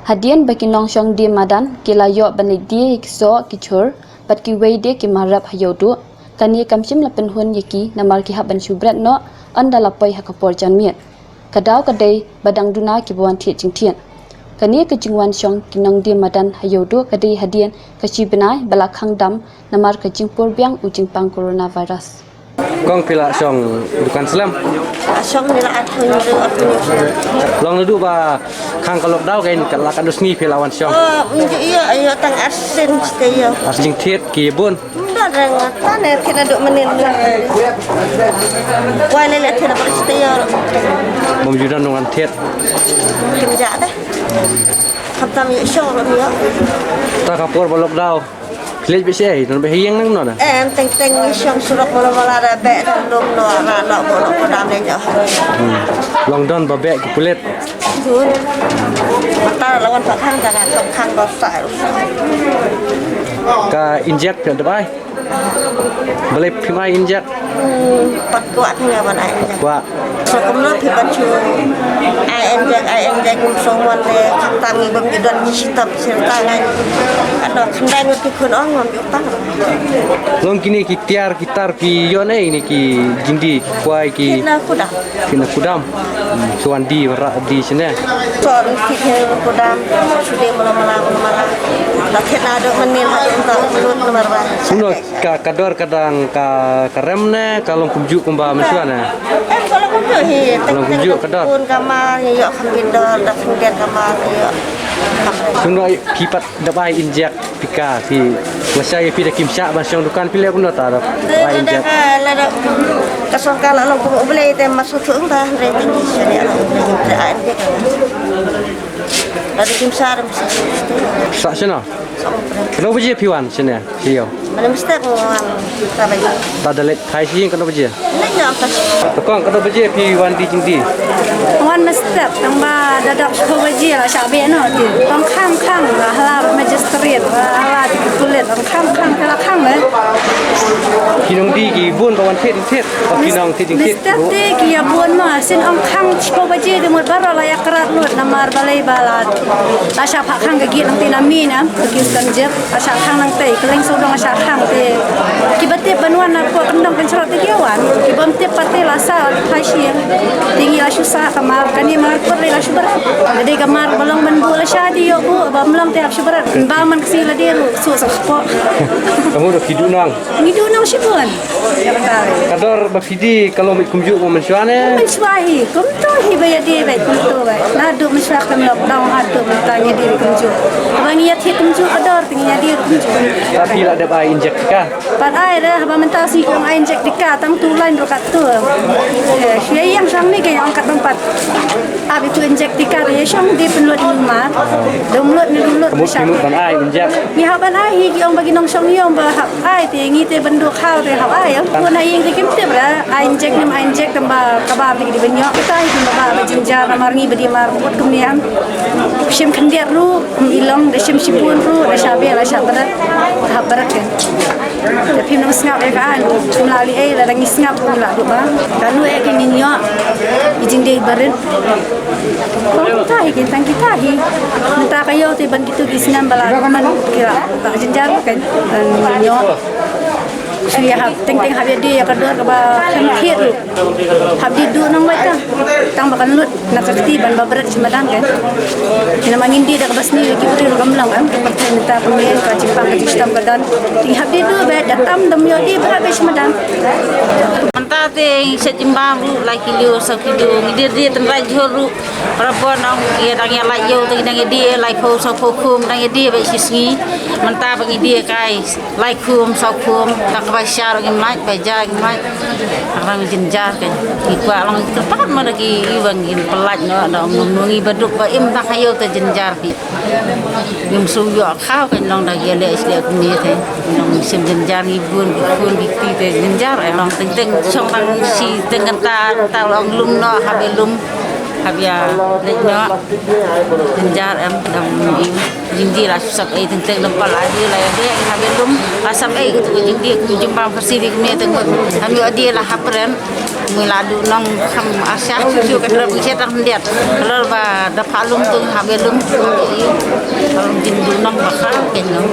Hadian bagi nongshong di madan kilayo banik dia ikso kichur bat ki weide ki marap hayodu kani kamchim la penhun yaki namal ki haban shubrat no andala poi hakapor janmiat kadau kadai badang duna ki buan thi jingthian kani ke jingwan shong kinong di madan hayodu kadai hadian kachi benai balakhang dam namar ke jingpur biang ujing pang coronavirus Kong pila song dukan selam. Song nila atun Long ledu ba kang kalok dau kain kalak adus ni pila wan song. Iya tang asin steyo. Asing thiet ki bun. Ndarang tane kena duk menil. Wale le kena ber steyo. Mom judan nongan thiet. Kimja deh. Khatam yo song ro yo. Ta kapor balok dau. Klej be sei non be hiang nang non. Teng song surak bola ada be dum no ara no bola kodam le yo. Long don ba be ki pulet. Good. Mata lawan pak khang jangan khang do sai. Ka inject pe bai. Balai phimai inject. Pat kuat nga ban ai. Wa Sekumno pi bacu ai injek somon le khatam ibam idon sistap serta ngai. Ado sendai ngerti kun on ngom utang. long kini ki tiar kitar ki yone ini ki jindi kuai ki kina kudam. Suan di ra di sene. Son ki kudam sudah mula-mula. La kena do menil ha untuk mulut nomor ba. Suno ka kador kadang ka karemne kalong kumju kumba mesuana. Kalau kumju hi Kalau kumju kadar. pun kamar yo khambindor dak kemudian kamar yo. Suno pipat dapai injek pika ki wasai pi da kimsa ban song dukan pile pun ta da pai injek. Lada kasong kala lo ko boleh te masuk tu dah rating syariah lo. Injek. Dari kimsar mesti. Sa sena. Kenapa je piwan sene siyo. Mana mesti penguang tabai. Ta da let khai si kenapa je. Nak yang atas. Tekong kenapa je piwan di jindi. Wan mesti tambah dadak sebagai lah syabe no tu. Tong khang lah halar magistrate halar di kulit tong khang kala le. Kinong di ki bun kawan thet kinong thet. Mesti te ki ya buan ma sin ong khang sebagai de mut bara la yakrat lut namar balai balat. Asya pak khang gigi nang tinami na gigi kanjer asya khang nang tei keleng sodong asya khang te. Kibate banuan aku kendang pencerot tegiawan. Kibam te pate lasa khasir. Tinggi la susah kamar kani mar perle la syubar. Jadi kamar belum menbu la syadi yo bu bamlam te syubar. Baman ksila dia su sakpo. Kamu dah kidunang. Ngidunang syibun. Ya bentar. Kador ba fidi kalau mit kumju mo mensuane. Mensuahi, kumto hibaya dia baik kumto baik. Nadu mensuah kami lockdown adu tanya diri kumju. Bang ia thi kumju kador tingnya dia kumju. Tapi la dapai injek ka. Pat ai dah haba mentasi kong ai injek dika tang tu lain rokat tu. Syai yang sang ni ke yang angkat tempat. Abi tu injek dika ya sang di penlut rumah. Domlut ni dulut Kamu timut ban ai injek. Ni haban ai hi yang bagi nong song yong ba hab ai te ngi te bendu khau te hab ai pun ai yang kim te bra ai injek nem ai injek tamba kabar di benyo kita hi tamba ba jinjar namar ngi bedi mar pot kemian sim khandiar ru ilong de sim sibun ru de shabe la shabara hab barak tapi nong snap e kan melalui ai la ngi snap la du ba kanu e ke ninyo ijing de barin kita hi kita hi minta kayo te ban gitu gisnan bala man kira tak jenjar kan ninyo Suya hab ting habis dia kedua ke khir habis du nang baca tang bakan lut nak kerti ban babrat semadang kan kena mangin dia dak basni lagi beri gamlang kan seperti minta pemian ke Jepang ke sistem kedan ting habis du ba datam dam yo di berhabis semadang Manta te setimbang ru lagi liu sakilio dia tenrai joru rapor nang ia dang ya lai yo dang dia lai ko sa ko kum dang dia ba sisgi manta bagi dia kai lai kum sa kum tak ba syar ngi mai ba ja ngi mai arang jenjar kan ikwa lang tepat ma lagi iwang in pelaj no ada nungi baduk ba im tak ayo te jenjar ki yum su yo khao kan long da ye le isle ni te long sim jenjar ni bun bi ti te jenjar long ting ting song bang si dengan ta long lum no habe habia lekno jenjar em dam jindi la sab ai teng lempal adi la dia habia lum asam ai gitu jindi jumpa persiri ni teng kami adi la hapren muladu nong kham asya chu ka dra bi chetang ndiat lor ba da phalum tung habia lum kalau jindu nong bakal kenyang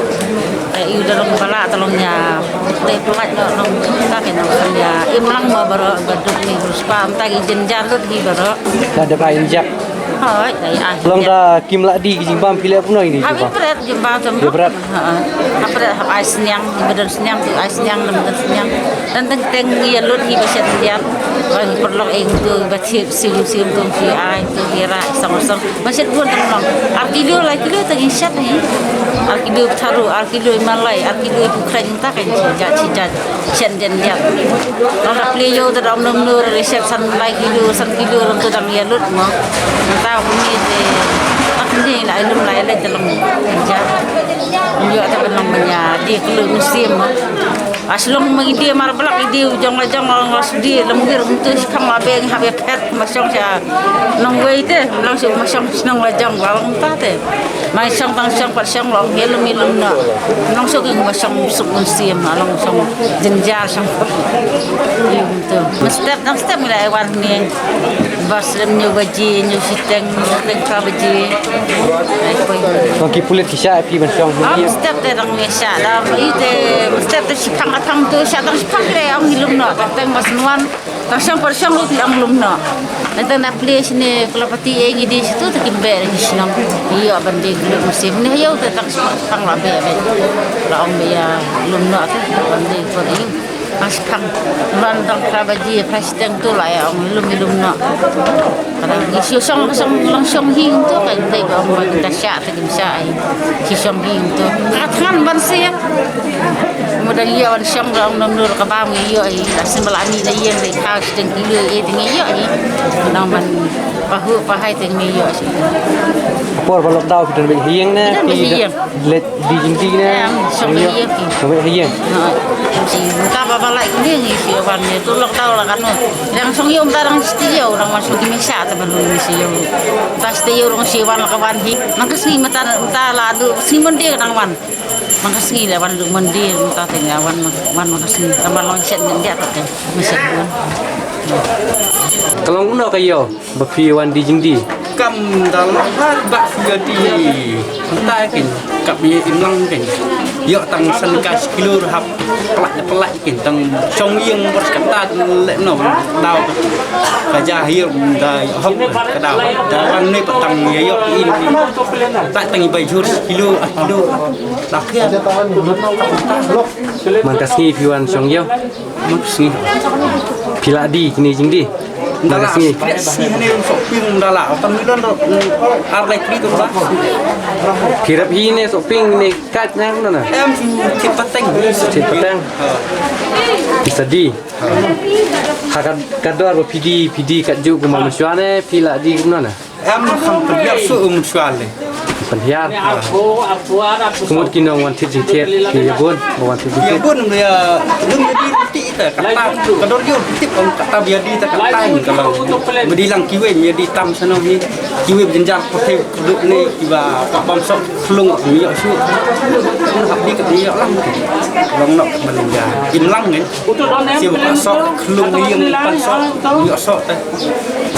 iu dalam bala tolongnya teh pelaj nong ta kenyang ya imlang ma baro baduk ni ruspa am ta jenjar lut hi baro Ada Pak Injak. Hoi, dai ai. Long da kim la di jimbam pile puno ini Habis jimbam. berat jembal jam. Berat. Heeh. Berat ai senyang, badan senyang tu ai senyang dan senyang. Dan teng ya lut hi bisa lihat. Bagi perlu tu baca sim tu si ai tu kira sama-sama. Masih pun tolong. Arkilio lah kilo teng isyat ni. Arkilio taru, arkilio malai, arkilio bukan tak kan cijat sen lihat. Kalau pleo tu dalam nur resep san lai kilo tu dalam ya lut mo. Tahu ni ni lại lum lại lên cho lòng cha nhiều ta bên lòng nhà đi cái lượng sim aslong magi dia mar belak dia jong la sudi lemgir untuk kham la beng ha be pet ma song cha nong wei te langsung ma song nong la jong la long ta te mai song tang song pat song long he lum na nong so ma song suk sim long song jenjar song itu step mulai wan ni bas lem nyu baji nyu siteng teng ka baji Long ki pulet kisah pi ban song ni. step te dang me sha da ite step te sipang atang tu sha dang sipang le ang hilum no teng mas nuan tang song per song lu ang lum no nanti na place ni kelapati e ngidi situ te kimbe ni sinam iyo bandi gelu musim ni yo te tang sipang la be la om be ya lum no te bandi ko ni Aspang bandang kabaji pasteng tu lah ya om lum no kadang isi song langsung hing tu kan dai ba om kita syak te bisa ai si song hing tu kathan ban se mudan ya wan song dang nur ka ba mi yo ai asin balani na yen dai ka steng kilo e ding yo ai nang ban pahu pahai teng mi yo si Por balok dau pidan be hieng na let di jingti na. Song hieng ki. Song hieng. Si ka ba balai ni si wan ni tu lok tau lah kan yang song yom tarang studio orang masuk di mesa ta balu ni si yo pas te yo rong si wan ka wan hi mangkas ni mata la du si mende nang wan mangkas ni la wan du mende ta te wan mangkas ni tambah long set dia ta te mesa wan Kalau uno kayo bapi wan di jingdi. Kam dalam har bak jadi entah kin kap ye imlang kin yo tang san ka kilo hap pelak kin tang song yang bos kata le no dau ka ja hiu da hop ka dau da wan ni petang ye yo in tak tang bai jur kilo dak ya Mantas ni piwan song yo. maksud Pila di kini jingdi. Dalam Mantas ni. sih ni shopping dalam pemilan arlek itu lah. Kirap hi ne shopping ni kat nang na. Em cepat teng. Petang. Bisa di. Hakat kador PD kat ju ku manusia ne pila di mana. Em không phải biết sự mutual này. Penhiar. Kemudian kinong wan tit tit ki yabun wan tit Ya tit. pun dia belum jadi ti ta kata kador yo tip on kata biar di ta kata kalau bedilang kiwe jadi tam sana ni kiwe jenjang pakai duk ni kiba pak bom sok kelung mi yo su habdi ke dia lah long nok menja imlang ni siu pak sok kelung ni yang pan sok yo sok ta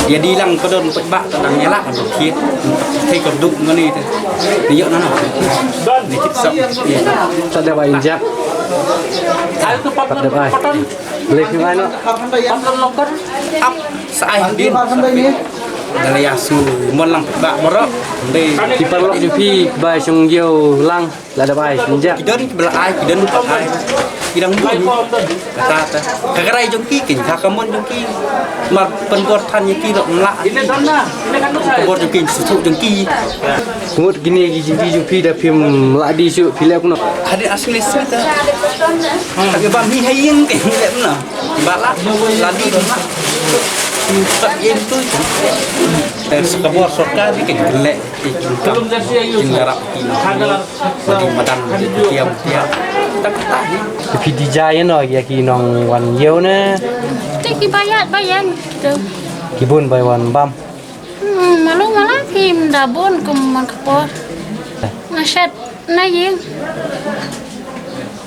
dia dilang kador pebak tang nyala kan kiet thay kaduk ngani ta ni yo nana ni kit sok Tak ada injak. Tak ada ai. Lek ni mana? ap sai din dari asu molang bak borok de Di parlok ju pi bai song yo lang la da bai injak. kidan bela ai kidan ai kidang bu kata ta kagarai jongki kin kakamon jongki mar penbor tan yaki lo mla penbor jongki susu jongki Kemudian gini jingdi ju pi da pim la di su pila kuno. ada asli suita kage ba mi hayeng ke lek na bala ladi dona tak itu sekabor sorka di ke lek belum jadi garap di madan tiap tak tahu Pi di jaya no ya ki nong wan yo ne. Teki bayat bayan tu Kibun bai wan bam. Malu malah kim dabun kuman kapor. Nasyat naying.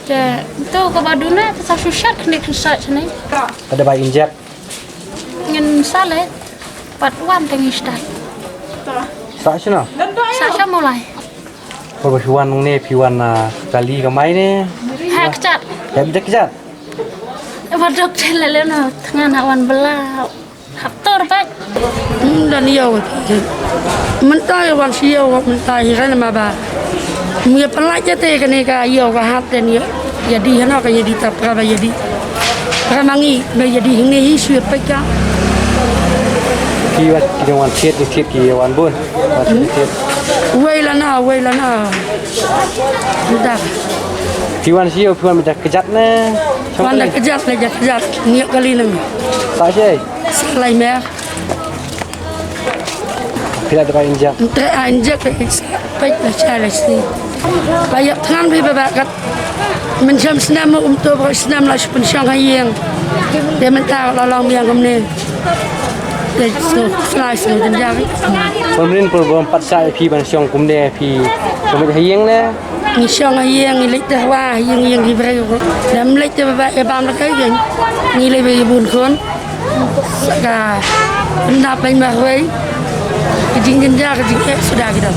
Ya, itu kabaduna tetap susah kena susah sini. Ada bayi injek. Ngin salah. Patuan tengi start. Tak sih Sasa mulai. Perbuatan ni piwan kali kemai ni. Hak cat. Ya bisa kejat. Wadok celele no tengah awan belau. Haktor pak. Dan iya mentai wan sia mentai kan maba mia pelajar teh kan ka iya ka hat dan ya jadi hana ka jadi tap ka jadi ramangi ba jadi ini isu peka Kiwat kiwan tiet ni tiet kiwan bun. wailana dah Piwan siapa piwan macam kejat ni. wanda kejat ni kali nang Tak sih. salai mer Bila ada bayi injek. entre anjak pek la chala si bayak tangan bi babakat mencam senam untuk senam la pensyang hayeng dia mentar lalang yang kemne dia so slice dan jari Pemerintah perbon 4 sai pi ban siong kum de pi. Kemudian hiang ni. ni syang hayeng ni lek dah wah yang dibrei dan lek te babak e bam la kai gen ni le be bun kon ka nda pai ma hoi kejing jenja kejing sudah kita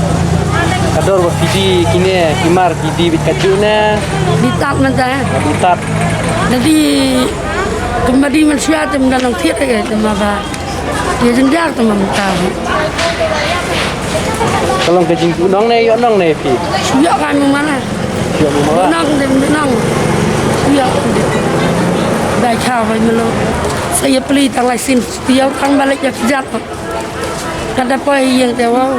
Kador berfidi kini kimar fidi bit kacau ni. ditat mentah Ditat. jadi kembali manusia tu mendalam tiada ke tempat dia jenjak tu mentah Kalau kejing nong ni, yo nong ni pi. suyak kami mana Yo mula. nang suyak dah kau melo saya beli tang lesen dia tang balik ya kejat kada apa yang dewa